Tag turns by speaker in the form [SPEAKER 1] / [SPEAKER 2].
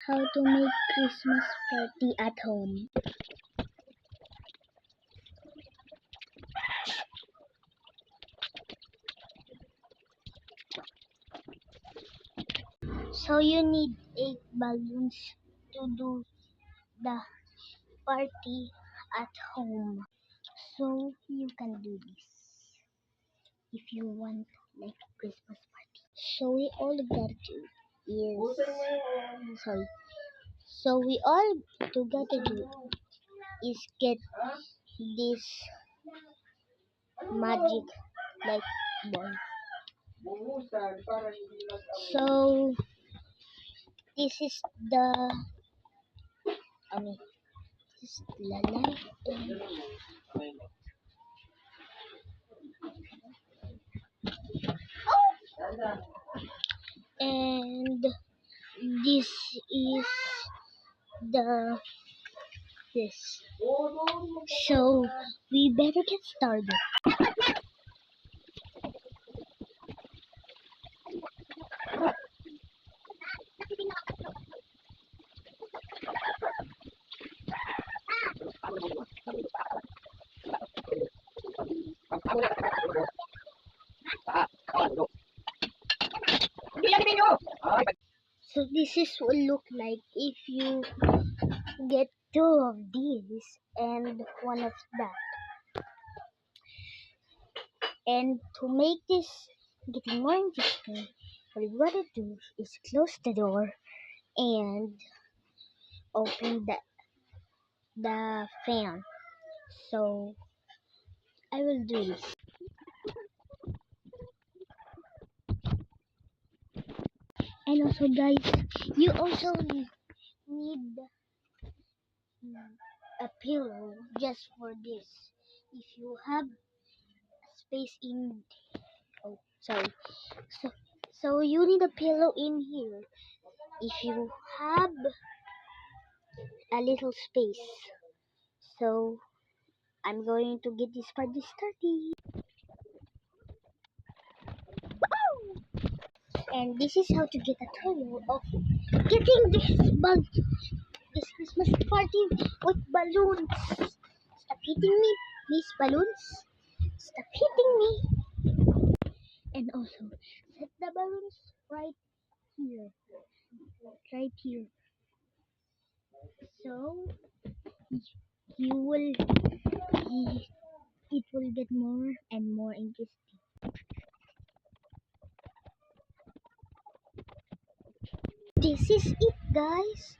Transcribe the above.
[SPEAKER 1] how to make Christmas party at home. So you need 8 balloons to do the party at home. So you can do this if you want like Christmas party. So we all gotta do is sorry. So we all together do is get this magic like ball. So this is the this is la and this is the this. So we better get started. So this is what look like if you get 2 of these and 1 of that. And to make this getting more interesting, what we gotta do is close the door and open the fan. So I will do this. And also guys, you also need a pillow just for this. If you have space in oh sorry. So so you need a pillow in here if you have a little space. So I'm going to get this party started. And this is how to get a tutorial of getting this Christmas party with balloons. Stop hitting me, please balloons. Stop hitting me. And also set the balloons right here. Right here. So you will it will get more and more interesting. This is it guys.